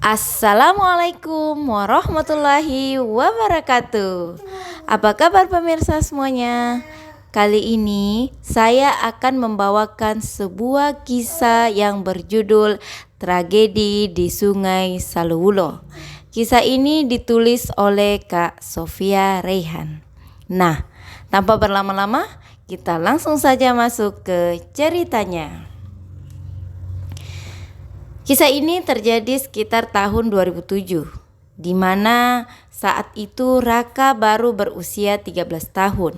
Assalamualaikum warahmatullahi wabarakatuh. Apa kabar pemirsa semuanya? Kali ini saya akan membawakan sebuah kisah yang berjudul Tragedi di Sungai Saluwulo. Kisah ini ditulis oleh Kak Sofia Reyhan. Nah, tanpa berlama-lama, kita langsung saja masuk ke ceritanya. Kisah ini terjadi sekitar tahun 2007, di mana saat itu Raka baru berusia 13 tahun.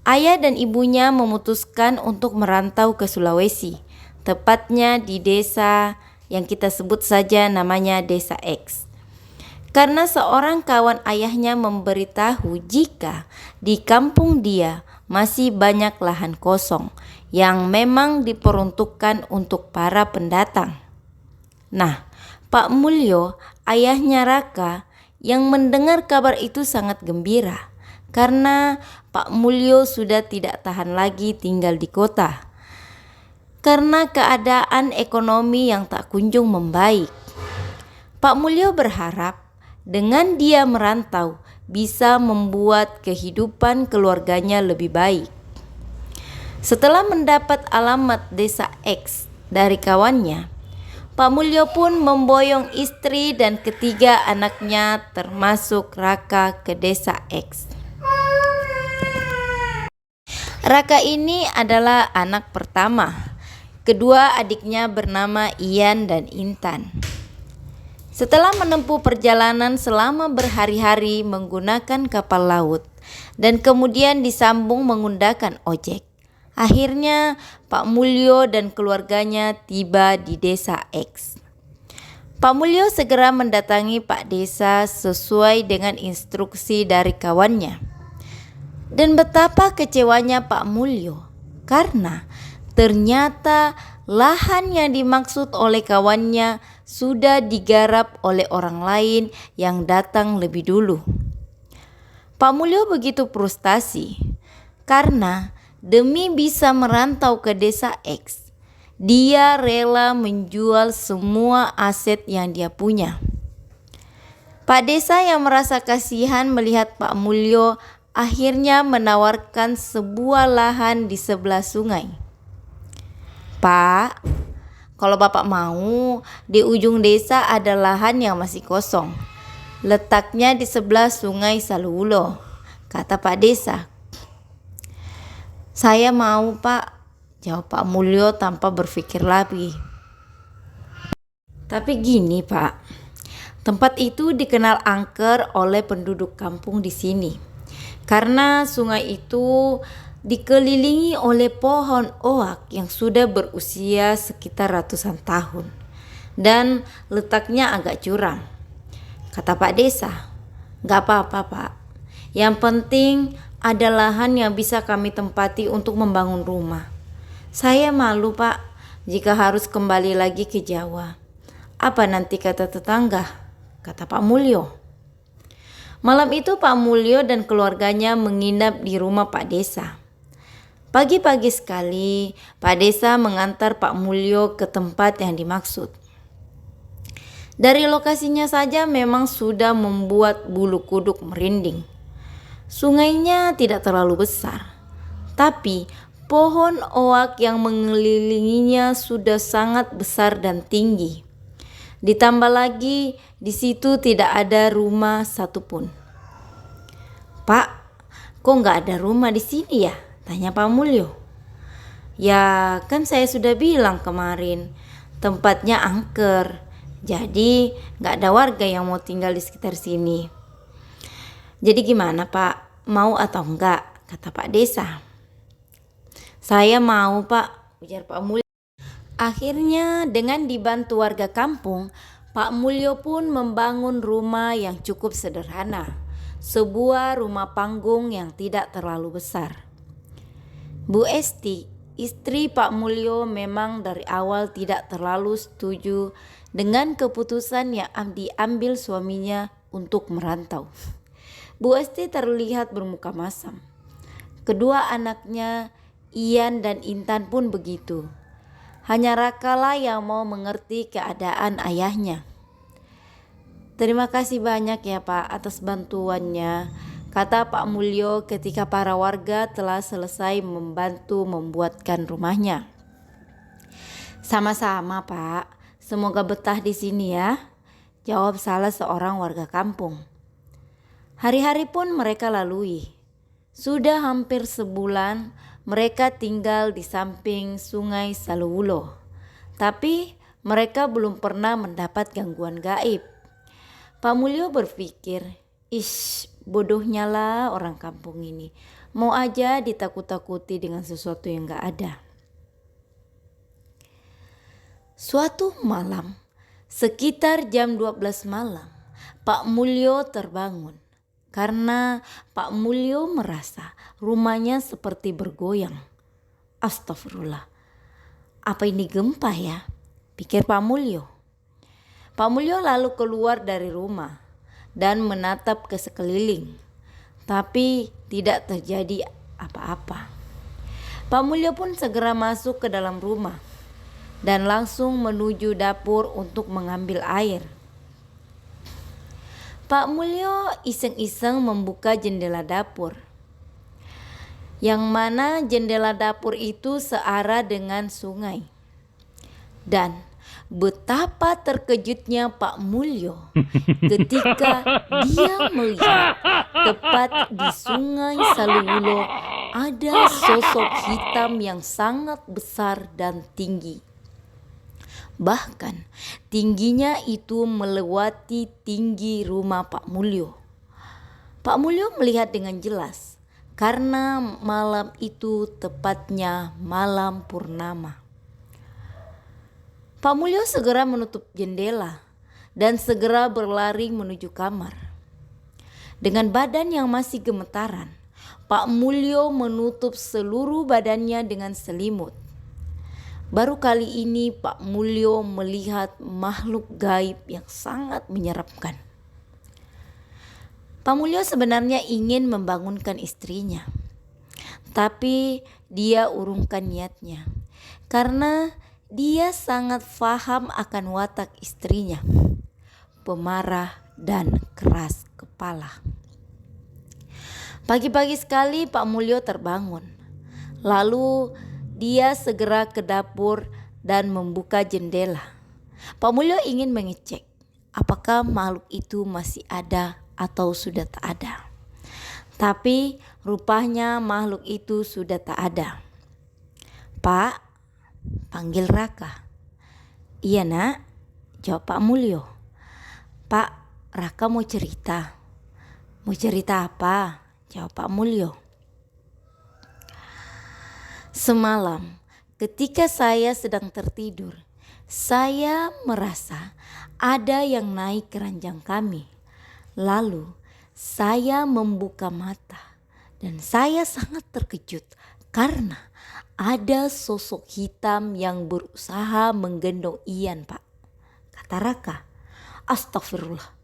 Ayah dan ibunya memutuskan untuk merantau ke Sulawesi, tepatnya di desa yang kita sebut saja namanya Desa X. Karena seorang kawan ayahnya memberitahu jika di kampung dia masih banyak lahan kosong yang memang diperuntukkan untuk para pendatang. Nah, Pak Mulyo, ayahnya Raka, yang mendengar kabar itu sangat gembira karena Pak Mulyo sudah tidak tahan lagi tinggal di kota karena keadaan ekonomi yang tak kunjung membaik. Pak Mulyo berharap dengan dia merantau bisa membuat kehidupan keluarganya lebih baik. Setelah mendapat alamat Desa X dari kawannya, Pak Mulyo pun memboyong istri dan ketiga anaknya termasuk Raka ke Desa X. Raka ini adalah anak pertama. Kedua adiknya bernama Ian dan Intan. Setelah menempuh perjalanan selama berhari-hari menggunakan kapal laut dan kemudian disambung menggunakan ojek, akhirnya Pak Mulyo dan keluarganya tiba di Desa X. Pak Mulyo segera mendatangi Pak Desa sesuai dengan instruksi dari kawannya. Dan betapa kecewanya Pak Mulyo karena ternyata lahan yang dimaksud oleh kawannya sudah digarap oleh orang lain yang datang lebih dulu. Pak Mulyo begitu frustasi karena demi bisa merantau ke Desa X, dia rela menjual semua aset yang dia punya. Pak Desa yang merasa kasihan melihat Pak Mulyo akhirnya menawarkan sebuah lahan di sebelah sungai. "Pak, kalau Bapak mau, di ujung desa ada lahan yang masih kosong. Letaknya di sebelah Sungai Saluwulo," kata Pak Desa. "Saya mau, Pak," jawab Pak Mulyo tanpa berpikir lagi. "Tapi gini, Pak, tempat itu dikenal angker oleh penduduk kampung di sini. Karena sungai itu dikelilingi oleh pohon oak yang sudah berusia sekitar ratusan tahun dan letaknya agak curam," kata Pak Desa. "Gak apa-apa, Pak. Yang penting ada lahan yang bisa kami tempati untuk membangun rumah. Saya malu, Pak, jika harus kembali lagi ke Jawa. Apa nanti kata tetangga?" kata Pak Mulyo. Malam itu Pak Mulyo dan keluarganya menginap di rumah Pak Desa. Pagi-pagi sekali, Pak Desa mengantar Pak Mulyo ke tempat yang dimaksud. Dari lokasinya saja memang sudah membuat bulu kuduk merinding. Sungainya tidak terlalu besar, tapi pohon oak yang mengelilinginya sudah sangat besar dan tinggi. Ditambah lagi di situ tidak ada rumah satupun. "Pak, kok nggak ada rumah di sini ya?" tanya Pak Mulyo. "Ya kan saya sudah bilang kemarin, tempatnya angker, jadi nggak ada warga yang mau tinggal di sekitar sini." "Jadi gimana, Pak? Mau atau enggak?" kata Pak Desa. "Saya mau, Pak," ujar Pak Mulyo. Akhirnya dengan dibantu warga kampung, Pak Mulyo pun membangun rumah yang cukup sederhana. Sebuah rumah panggung yang tidak terlalu besar. Bu Esti, istri Pak Mulyo, memang dari awal tidak terlalu setuju dengan keputusan yang diambil suaminya untuk merantau. Bu Esti terlihat bermuka masam. Kedua anaknya, Ian dan Intan, pun begitu. Hanya Raka lah yang mau mengerti keadaan ayahnya. Terima kasih banyak ya Pak atas bantuannya, kata Pak Mulyo ketika para warga telah selesai membantu membuatkan rumahnya. Sama-sama Pak, semoga betah di sini ya, jawab salah seorang warga kampung. Hari-hari pun mereka lalui. Sudah hampir sebulan mereka tinggal di samping sungai Saluwulo. Tapi mereka belum pernah mendapat gangguan gaib. Pak Mulyo berpikir, bodohnya lah orang kampung ini. Mau aja ditakut-takuti dengan sesuatu yang gak ada. Suatu malam, sekitar jam 12 malam, Pak Mulyo terbangun karena Pak Mulyo merasa rumahnya seperti bergoyang. Astagfirullah, apa ini gempa ya? Pikir Pak Mulyo. Pak Mulyo lalu keluar dari rumah dan menatap ke sekeliling, tapi tidak terjadi apa-apa. Pak Mulyo pun segera masuk ke dalam rumah dan langsung menuju dapur untuk mengambil air. Pak Mulyo iseng-iseng membuka jendela dapur, yang mana jendela dapur itu searah dengan sungai. Dan betapa terkejutnya Pak Mulyo ketika dia melihat tepat di sungai Saluwulo ada sosok hitam yang sangat besar dan tinggi. Bahkan tingginya itu melewati tinggi rumah Pak Mulyo. Pak Mulyo melihat dengan jelas karena malam itu tepatnya malam purnama. Pak Mulyo segera menutup jendela dan segera berlari menuju kamar. Dengan badan yang masih gemetaran, Pak Mulyo menutup seluruh badannya dengan selimut. Baru kali ini Pak Mulyo melihat makhluk gaib yang sangat menyeramkan. Pak Mulyo sebenarnya ingin membangunkan istrinya, tapi dia urungkan niatnya karena dia sangat paham akan watak istrinya, pemarah dan keras kepala. Pagi-pagi sekali Pak Mulyo terbangun, lalu dia segera ke dapur dan membuka jendela. Pak Mulyo ingin mengecek apakah makhluk itu masih ada atau sudah tak ada. Tapi rupanya makhluk itu sudah tak ada. Pak, panggil Raka. Iya nak, jawab Pak Mulyo. Pak, Raka mau cerita. Mau cerita apa? Jawab Pak Mulyo. Semalam ketika saya sedang tertidur, saya merasa ada yang naik ke ranjang kami. Lalu saya membuka mata dan saya sangat terkejut karena ada sosok hitam yang berusaha menggendong Ian, Pak. Kata Raka. Astagfirullah.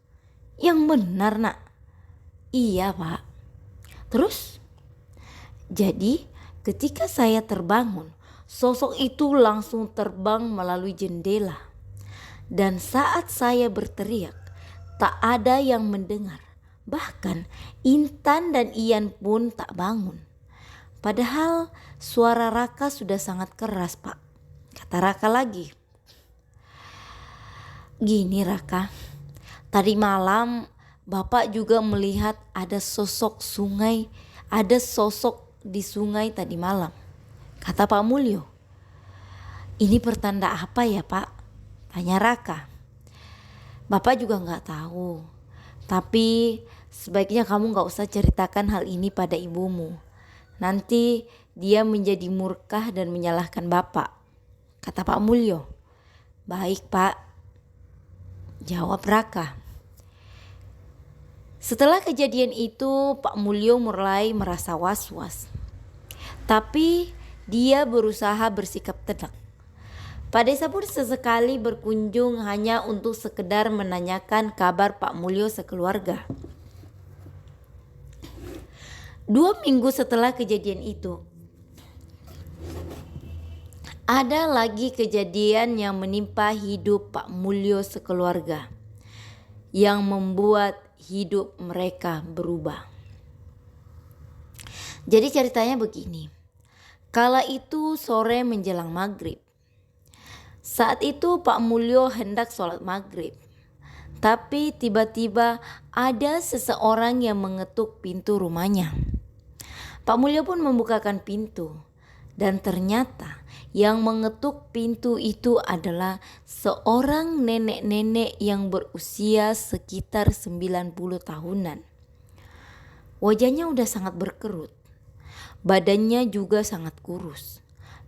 Yang benar nak? Iya Pak. Terus? Jadi ketika saya terbangun, sosok itu langsung terbang melalui jendela. Dan saat saya berteriak, tak ada yang mendengar. Bahkan Intan dan Ian pun tak bangun. Padahal suara Raka sudah sangat keras, Pak. Kata Raka lagi. Gini Raka, tadi malam Bapak juga melihat ada sosok di sungai tadi malam. Kata Pak Mulyo. Ini pertanda apa ya Pak? Tanya Raka. Bapak juga gak tahu. Tapi sebaiknya kamu gak usah ceritakan hal ini pada ibumu. Nanti dia menjadi murka dan menyalahkan Bapak. Kata Pak Mulyo. Baik Pak, jawab Raka. Setelah kejadian itu Pak Mulyo mulai merasa was-was. Tapi dia berusaha bersikap tenang. Pak Desa pun sesekali berkunjung hanya untuk sekedar menanyakan kabar Pak Mulyo sekeluarga. 2 minggu setelah kejadian itu, ada lagi kejadian yang menimpa hidup Pak Mulyo sekeluarga. yang membuat hidup mereka berubah. Jadi ceritanya begini. Kala itu sore menjelang maghrib. Saat itu Pak Mulyo hendak sholat maghrib. Tapi tiba-tiba ada seseorang yang mengetuk pintu rumahnya. Pak Mulyo pun membukakan pintu. Dan ternyata yang mengetuk pintu itu adalah seorang nenek-nenek yang berusia sekitar 90 tahunan. Wajahnya udah sangat berkerut. Badannya juga sangat kurus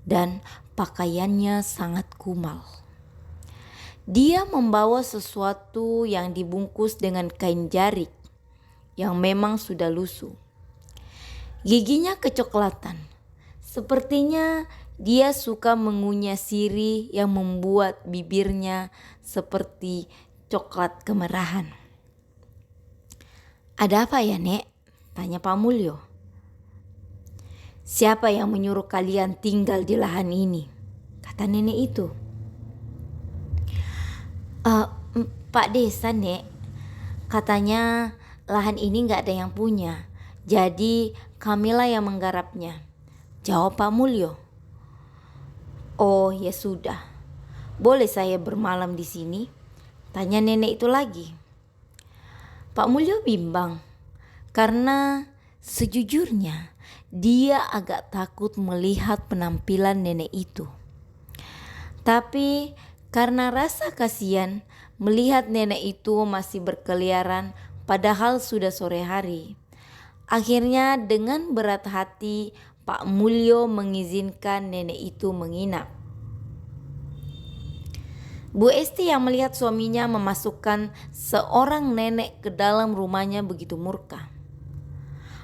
dan pakaiannya sangat kumal. Dia membawa sesuatu yang dibungkus dengan kain jarik yang memang sudah lusuh. Giginya kecoklatan. Sepertinya dia suka mengunyah sirih yang membuat bibirnya seperti coklat kemerahan. "Ada apa ya, Nek?" tanya Pak Mulyo. "Siapa yang menyuruh kalian tinggal di lahan ini?" kata nenek itu. Pak Desa, Nek. Katanya lahan ini gak ada yang punya. Jadi kamilah yang menggarapnya, jawab Pak Mulyo. "Oh ya sudah. Boleh saya bermalam di sini?" tanya nenek itu lagi. Pak Mulyo bimbang karena sejujurnya dia agak takut melihat penampilan nenek itu. Tapi karena rasa kasihan melihat nenek itu masih berkeliaran padahal sudah sore hari, akhirnya dengan berat hati Pak Mulyo mengizinkan nenek itu menginap. Bu Esti yang melihat suaminya memasukkan seorang nenek ke dalam rumahnya begitu murka.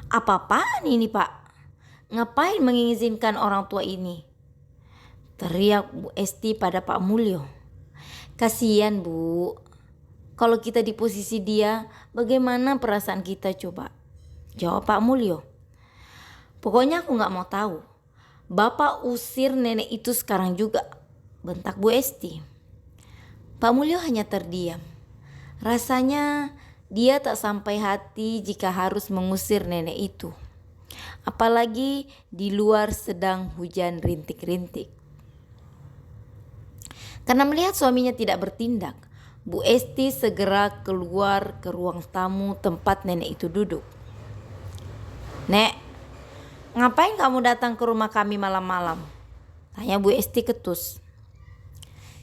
"Apa-apaan ini, Pak? Ngapain mengizinkan orang tua ini?" teriak Bu Esti pada Pak Mulyo. "Kasihan, Bu. Kalau kita di posisi dia, bagaimana perasaan kita coba?" jawab Pak Mulyo. "Pokoknya aku gak mau tahu. Bapak usir nenek itu sekarang juga," bentak Bu Esti. Pak Mulyo hanya terdiam. Rasanya dia tak sampai hati jika harus mengusir nenek itu. Apalagi di luar sedang hujan rintik-rintik. Karena melihat suaminya tidak bertindak, Bu Esti segera keluar ke ruang tamu tempat nenek itu duduk. "Nek, ngapain kamu datang ke rumah kami malam-malam?" tanya Bu Esti ketus.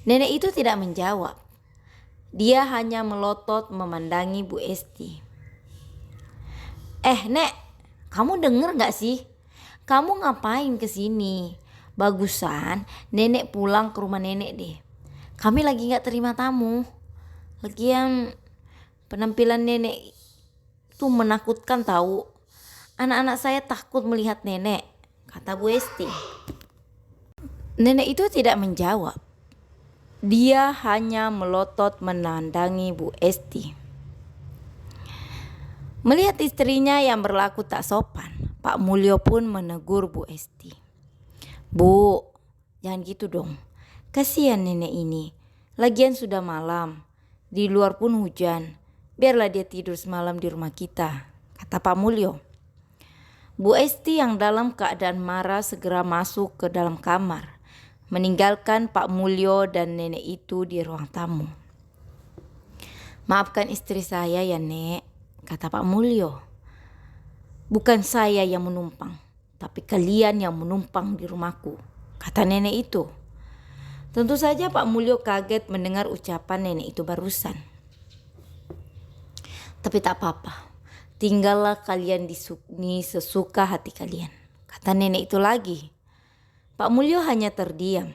Nenek itu tidak menjawab. Dia hanya melotot memandangi Bu Esti. Nek, kamu denger gak sih? Kamu ngapain kesini? Bagusan nenek pulang ke rumah nenek deh. Kami lagi gak terima tamu. Lagian penampilan nenek itu menakutkan tahu. Anak-anak saya takut melihat nenek, kata Bu Esti. Nenek itu tidak menjawab. Dia hanya melotot memandangi Bu Esti. Melihat istrinya yang berlaku tak sopan, Pak Mulyo pun menegur Bu Esti. "Bu, jangan gitu dong. Kasihan nenek ini. Lagian sudah malam. Di luar pun hujan. Biarlah dia tidur semalam di rumah kita," kata Pak Mulyo. Bu Esti yang dalam keadaan marah segera masuk ke dalam kamar, meninggalkan Pak Mulyo dan nenek itu di ruang tamu. "Maafkan istri saya ya, Nek," kata Pak Mulyo. "Bukan saya yang menumpang, tapi kalian yang menumpang di rumahku," kata nenek itu. Tentu saja Pak Mulyo kaget mendengar ucapan nenek itu barusan. "Tapi tak apa-apa, tinggallah kalian di sini sesuka hati kalian," kata nenek itu lagi. Pak Mulyo hanya terdiam,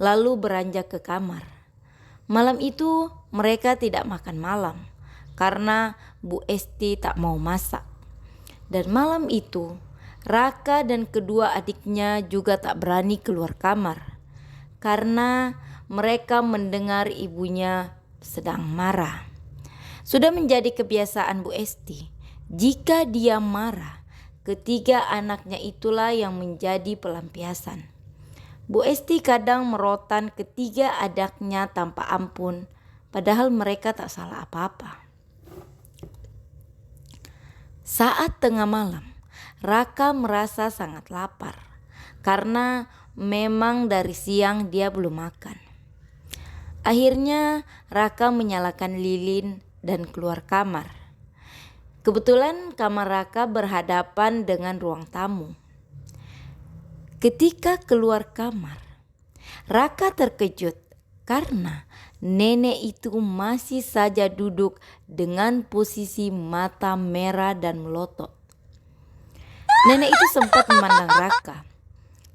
lalu beranjak ke kamar. Malam itu mereka tidak makan malam karena Bu Esti tak mau masak. Dan malam itu Raka dan kedua adiknya juga tak berani keluar kamar karena mereka mendengar ibunya sedang marah. Sudah menjadi kebiasaan Bu Esti, jika dia marah, ketiga anaknya itulah yang menjadi pelampiasan. Bu Esti kadang merotan ketiga adiknya tanpa ampun, padahal mereka tak salah apa-apa. Saat tengah malam, Raka merasa sangat lapar karena memang dari siang dia belum makan. Akhirnya Raka menyalakan lilin dan keluar kamar. Kebetulan kamar Raka berhadapan dengan ruang tamu. Ketika keluar kamar, Raka terkejut karena nenek itu masih saja duduk dengan posisi mata merah dan melotot. Nenek itu sempat memandang Raka,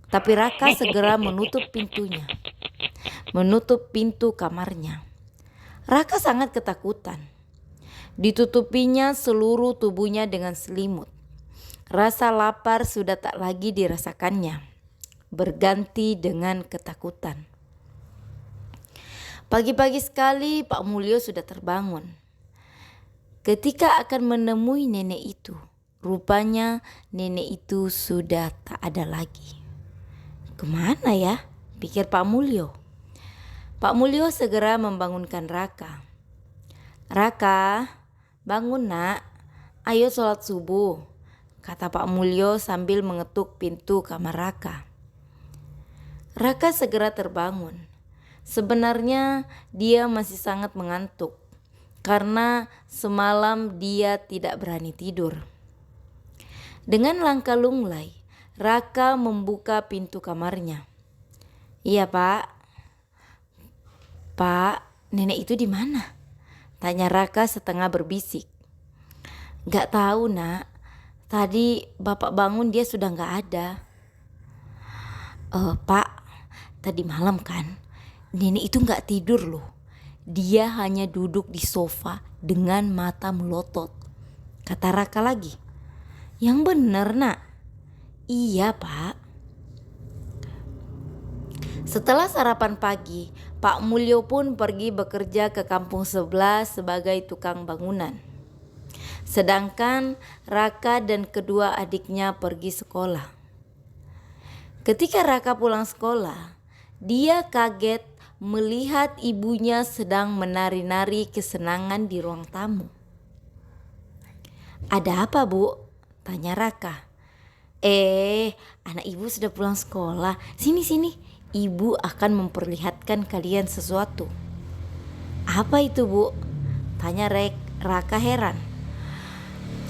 tapi Raka segera menutup pintunya, menutup pintu kamarnya. Raka sangat ketakutan. Ditutupinya seluruh tubuhnya dengan selimut. Rasa lapar sudah tak lagi dirasakannya, berganti dengan ketakutan. Pagi-pagi sekali Pak Mulyo sudah terbangun. Ketika akan menemui nenek itu, rupanya nenek itu sudah tak ada lagi. Kemana ya? Pikir Pak Mulyo. Pak Mulyo segera membangunkan Raka. Raka, bangun nak, ayo sholat subuh, kata Pak Mulyo sambil mengetuk pintu kamar Raka. Raka segera terbangun. Sebenarnya dia masih sangat mengantuk karena semalam dia tidak berani tidur. Dengan langkah lunglai, Raka membuka pintu kamarnya. Iya Pak. Pak, nenek itu di mana? Tanya Raka setengah berbisik. Gak tahu nak, tadi bapak bangun dia sudah gak ada. Pak, tadi malam kan nenek itu gak tidur loh. Dia hanya duduk di sofa dengan mata melotot, kata Raka lagi. Yang bener nak? Iya Pak. Setelah sarapan pagi, Pak Mulyo pun pergi bekerja ke kampung sebelah sebagai tukang bangunan. Sedangkan Raka dan kedua adiknya pergi sekolah. Ketika Raka pulang sekolah, dia kaget melihat ibunya sedang menari-nari kesenangan di ruang tamu. Ada apa Bu? Tanya Raka. Anak ibu sudah pulang sekolah. Sini. Ibu akan memperlihatkan kalian sesuatu. Apa itu Bu? Tanya Raka heran.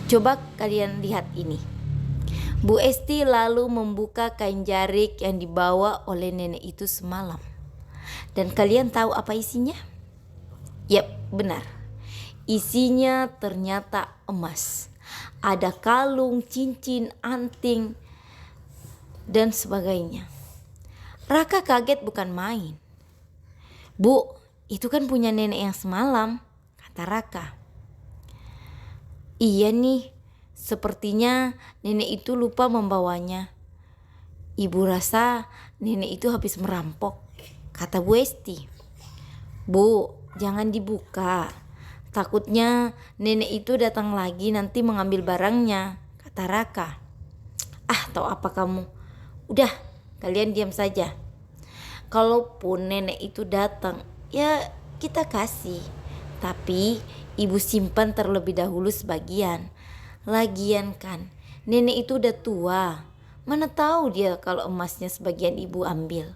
Coba kalian lihat ini. Bu Esti lalu membuka kain jarik yang dibawa oleh nenek itu semalam. Dan kalian tahu apa isinya? Yap, benar. Isinya ternyata emas. Ada kalung, cincin, anting, dan sebagainya. Raka kaget bukan main. Bu, itu kan punya nenek yang semalam, kata Raka. Iya nih, sepertinya nenek itu lupa membawanya. Ibu rasa nenek itu habis merampok, kata Bu Esti. Bu, jangan dibuka. Takutnya nenek itu datang lagi nanti mengambil barangnya, kata Raka. Tahu apa kamu? Udah, kalian diam saja. Kalaupun nenek itu datang, ya kita kasih. Tapi ibu simpan terlebih dahulu sebagian. Lagian kan, nenek itu udah tua. Mana tahu dia kalau emasnya sebagian ibu ambil.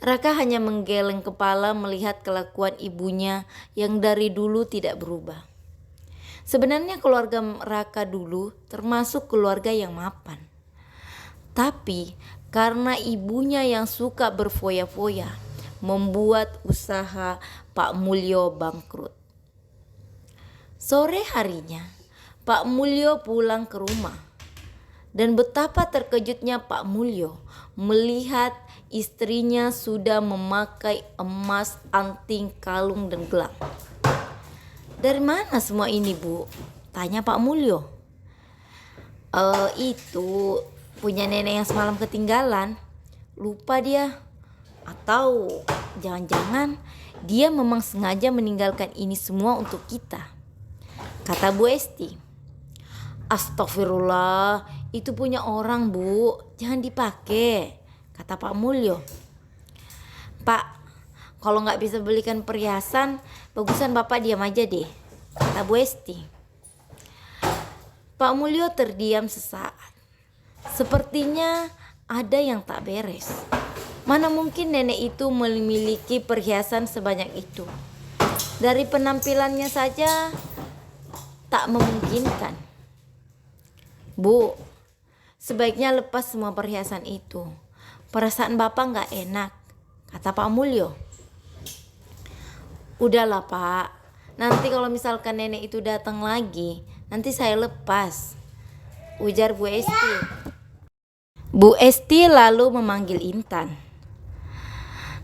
Raka hanya menggeleng kepala melihat kelakuan ibunya yang dari dulu tidak berubah. Sebenarnya keluarga Raka dulu termasuk keluarga yang mapan. Tapi karena ibunya yang suka berfoya-foya, membuat usaha Pak Mulyo bangkrut. Sore harinya, Pak Mulyo pulang ke rumah. Dan betapa terkejutnya Pak Mulyo melihat istrinya sudah memakai emas, anting, kalung, dan gelang. Dari mana semua ini Bu? Tanya Pak Mulyo. Itu punya nenek yang semalam ketinggalan. Lupa dia. Atau jangan-jangan dia memang sengaja meninggalkan ini semua untuk kita, kata Bu Esti. Astagfirullah, itu punya orang Bu, jangan dipakai, kata Pak Mulyo. Pak, kalau gak bisa belikan perhiasan, bagusan Bapak diam aja deh, kata Bu Esti. Pak Mulyo terdiam sesaat. Sepertinya ada yang tak beres. Mana mungkin nenek itu memiliki perhiasan sebanyak itu. Dari penampilannya saja tak memungkinkan. Bu, sebaiknya lepas semua perhiasan itu. Perasaan Bapak gak enak, kata Pak Mulyo. Udahlah Pak, nanti kalau misalkan nenek itu datang lagi, nanti saya lepas, ujar Bu Esti. Bu Esti lalu memanggil Intan.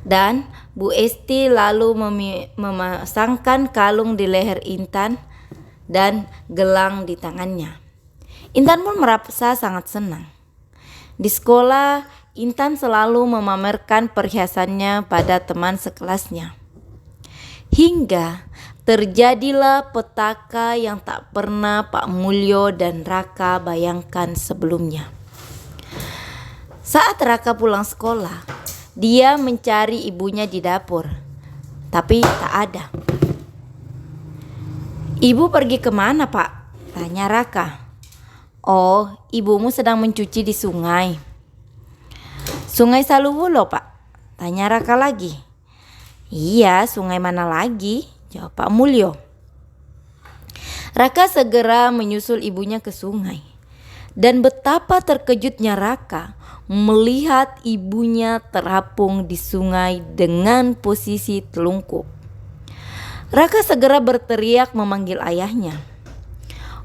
Dan Bu Esti lalu memasangkan kalung di leher Intan dan gelang di tangannya. Intan pun merasa sangat senang. Di sekolah, Intan selalu memamerkan perhiasannya pada teman sekelasnya. Hingga terjadilah petaka yang tak pernah Pak Mulyo dan Raka bayangkan sebelumnya. Saat Raka pulang sekolah, dia mencari ibunya di dapur, tapi tak ada. "Ibu pergi kemana, Pak?" tanya Raka. "Oh, ibumu sedang mencuci di sungai." "Sungai Saluwulo, Pak?" tanya Raka lagi. "Iya, sungai mana lagi?" jawab Pak Mulyo. Raka segera menyusul ibunya ke sungai. Dan betapa terkejutnya Raka melihat ibunya terapung di sungai dengan posisi telungkup. Raka segera berteriak memanggil ayahnya.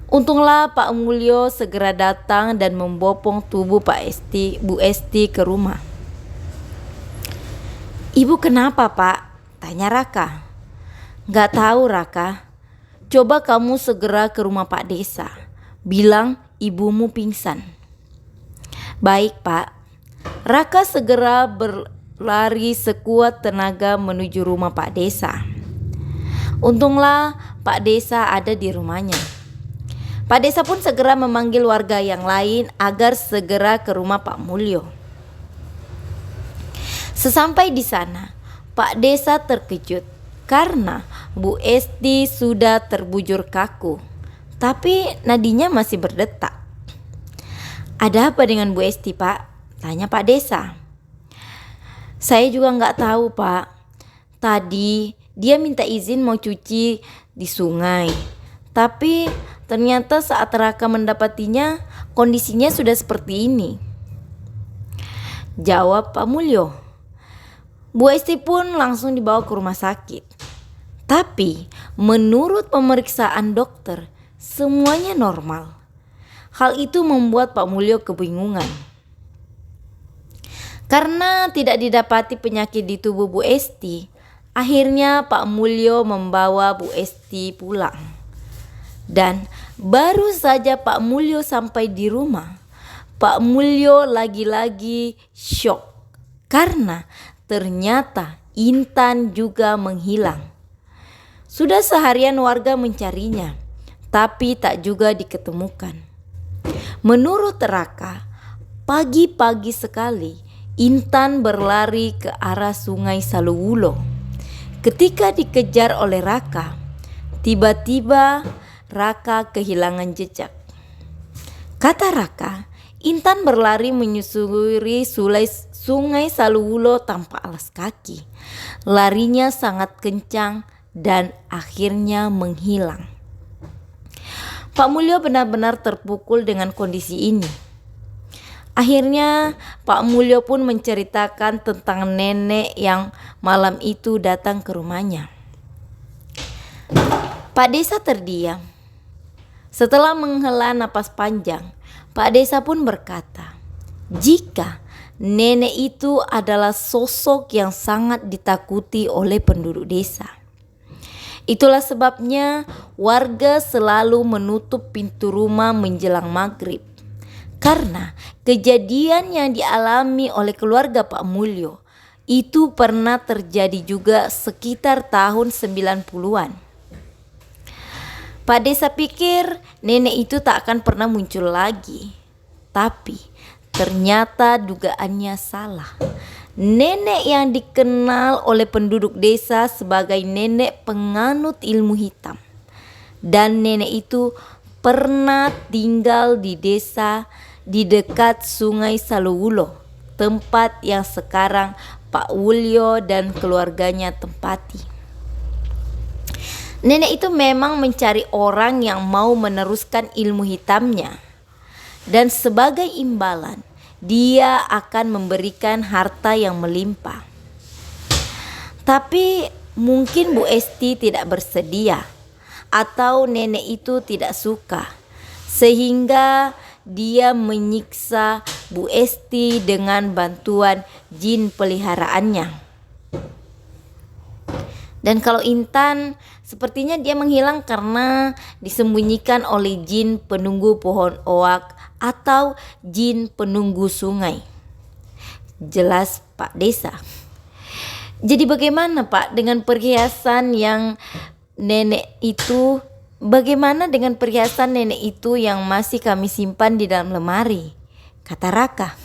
Untunglah Pak Mulyo segera datang dan membopong tubuh Bu Esti ke rumah. "Ibu kenapa, Pak?" tanya Raka. "Gak tahu Raka, coba kamu segera ke rumah Pak Desa, bilang ibumu pingsan." "Baik Pak." Raka segera berlari sekuat tenaga menuju rumah Pak Desa. Untunglah Pak Desa ada di rumahnya. Pak Desa pun segera memanggil warga yang lain agar segera ke rumah Pak Mulyo. Sesampai di sana, Pak Desa terkejut karena Bu Esti sudah terbujur kaku, tapi nadinya masih berdetak. "Ada apa dengan Bu Esti, Pak?" tanya Pak Desa. "Saya juga gak tahu, Pak. Tadi dia minta izin mau cuci di sungai, tapi ternyata saat Raka mendapatinya kondisinya sudah seperti ini," jawab Pak Mulyo. Bu Esti pun langsung dibawa ke rumah sakit. Tapi menurut pemeriksaan dokter, semuanya normal. Hal itu membuat Pak Mulyo kebingungan. Karena tidak didapati penyakit di tubuh Bu Esti, akhirnya Pak Mulyo membawa Bu Esti pulang. Dan baru saja Pak Mulyo sampai di rumah, Pak Mulyo lagi-lagi syok karena ternyata Intan juga menghilang. Sudah seharian warga mencarinya, tapi tak juga diketemukan. Menurut Raka, pagi-pagi sekali Intan berlari ke arah sungai Saluwulo. Ketika dikejar oleh Raka, tiba-tiba Raka kehilangan jejak. Kata Raka, Intan berlari menyusuri sungai Saluwulo tanpa alas kaki. Larinya sangat kencang dan akhirnya menghilang. Pak Mulyo benar-benar terpukul dengan kondisi ini. Akhirnya Pak Mulyo pun menceritakan tentang nenek yang malam itu datang ke rumahnya. Pak Desa terdiam. Setelah menghela napas panjang, Pak Desa pun berkata, jika nenek itu adalah sosok yang sangat ditakuti oleh penduduk desa. Itulah sebabnya warga selalu menutup pintu rumah menjelang maghrib. Karena kejadian yang dialami oleh keluarga Pak Mulyo itu pernah terjadi juga sekitar tahun 90-an. Pak Desa pikir nenek itu tak akan pernah muncul lagi. Tapi ternyata dugaannya salah. Nenek yang dikenal oleh penduduk desa sebagai nenek penganut ilmu hitam. Dan nenek itu pernah tinggal di desa di dekat Sungai Saluwulo, tempat yang sekarang Pak Wulyo dan keluarganya tempati. Nenek itu memang mencari orang yang mau meneruskan ilmu hitamnya, dan sebagai imbalan dia akan memberikan harta yang melimpah. Tapi mungkin Bu Esti tidak bersedia, atau nenek itu tidak suka, sehingga dia menyiksa Bu Esti dengan bantuan jin peliharaannya. Dan kalau Intan, sepertinya dia menghilang karena disembunyikan oleh jin penunggu pohon oak atau jin penunggu sungai. Jelas Pak Desa. Jadi bagaimana Pak dengan perhiasan yang nenek itu? Bagaimana dengan perhiasan nenek itu yang masih kami simpan di dalam lemari? Kata Raka.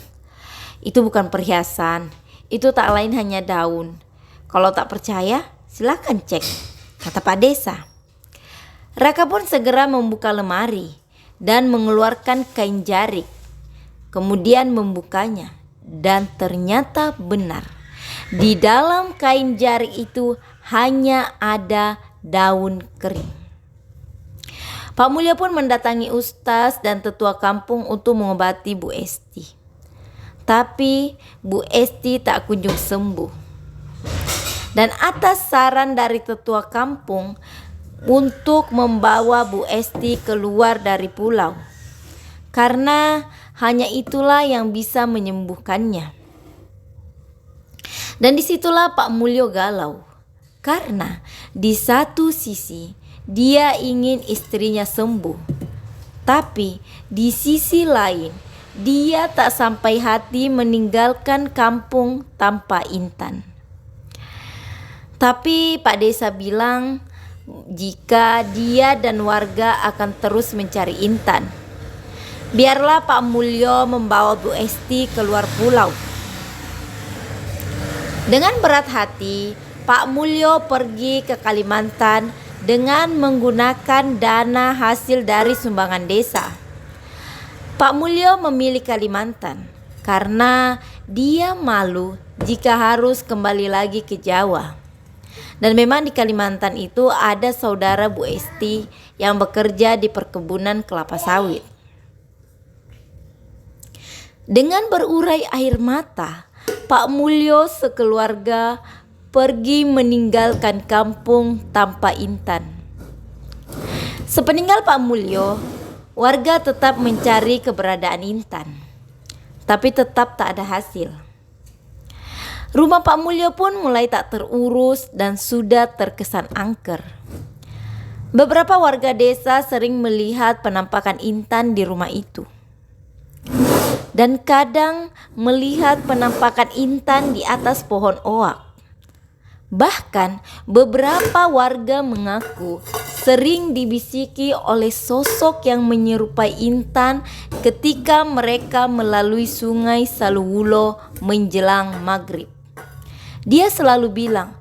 Itu bukan perhiasan, itu tak lain hanya daun. Kalau tak percaya, silakan cek, kata Pak Desa. Raka pun segera membuka lemari dan mengeluarkan kain jarik. Kemudian membukanya, dan ternyata benar. Di dalam kain jarik itu hanya ada daun kering. Pak Mulyo pun mendatangi ustaz dan tetua kampung untuk mengobati Bu Esti. Tapi Bu Esti tak kunjung sembuh. Dan atas saran dari tetua kampung untuk membawa Bu Esti keluar dari pulau, karena hanya itulah yang bisa menyembuhkannya. Dan disitulah Pak Mulyo galau, karena di satu sisi dia ingin istrinya sembuh, tapi di sisi lain dia tak sampai hati meninggalkan kampung tanpa Intan. Tapi Pak Desa bilang jika dia dan warga akan terus mencari Intan, biarlah Pak Mulyo membawa Bu Esti keluar pulau. Dengan berat hati, Pak Mulyo pergi ke Kalimantan dengan menggunakan dana hasil dari sumbangan desa. Pak Mulyo memilih Kalimantan karena dia malu jika harus kembali lagi ke Jawa. Dan memang di Kalimantan itu ada saudara Bu Esti yang bekerja di perkebunan kelapa sawit. Dengan berurai air mata, Pak Mulyo sekeluarga pergi meninggalkan kampung tanpa Intan. Sepeninggal Pak Mulyo, warga tetap mencari keberadaan Intan, tapi tetap tak ada hasil. Rumah Pak Mulyo pun mulai tak terurus dan sudah terkesan angker. Beberapa warga desa sering melihat penampakan Intan di rumah itu. Dan kadang melihat penampakan Intan di atas pohon oak. Bahkan beberapa warga mengaku sering dibisiki oleh sosok yang menyerupai Intan ketika mereka melalui Sungai Saluwulo menjelang maghrib. Dia selalu bilang,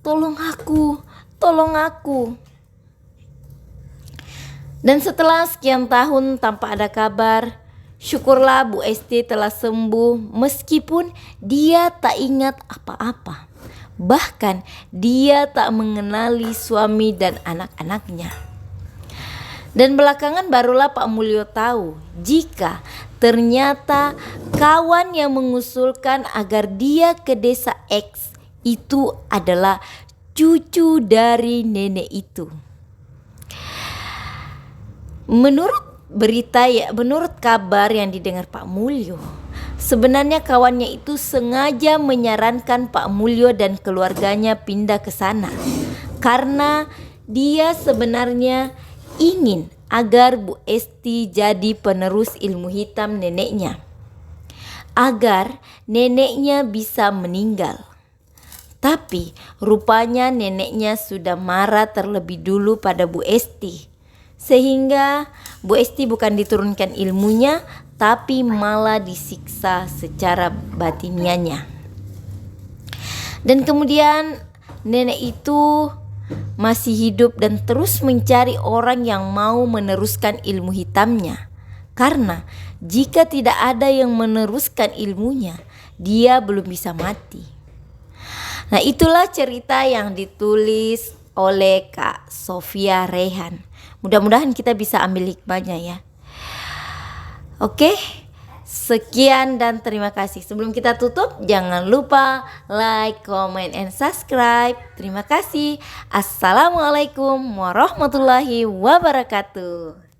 "Tolong aku, tolong aku." Dan setelah sekian tahun tanpa ada kabar, syukurlah Bu Esti telah sembuh meskipun dia tak ingat apa-apa. Bahkan dia tak mengenali suami dan anak-anaknya. Dan belakangan barulah Pak Mulyo tahu jika ternyata kawan yang mengusulkan agar dia ke desa X itu adalah cucu dari nenek itu. Menurut kabar yang didengar Pak Mulyo, sebenarnya kawannya itu sengaja menyarankan Pak Mulyo dan keluarganya pindah ke sana karena dia sebenarnya ingin agar Bu Esti jadi penerus ilmu hitam neneknya, agar neneknya bisa meninggal. Tapi rupanya neneknya sudah marah terlebih dulu pada Bu Esti, sehingga Bu Esti bukan diturunkan ilmunya, tapi malah disiksa secara batinianya. Dan kemudian nenek itu masih hidup dan terus mencari orang yang mau meneruskan ilmu hitamnya. Karena jika tidak ada yang meneruskan ilmunya, dia belum bisa mati. Nah, itulah cerita yang ditulis oleh Kak Sofia Rehan. Mudah-mudahan kita bisa ambil hikmahnya ya. Oke, sekian dan terima kasih. Sebelum kita tutup, jangan lupa like, comment, and subscribe. Terima kasih. Assalamualaikum warahmatullahi wabarakatuh.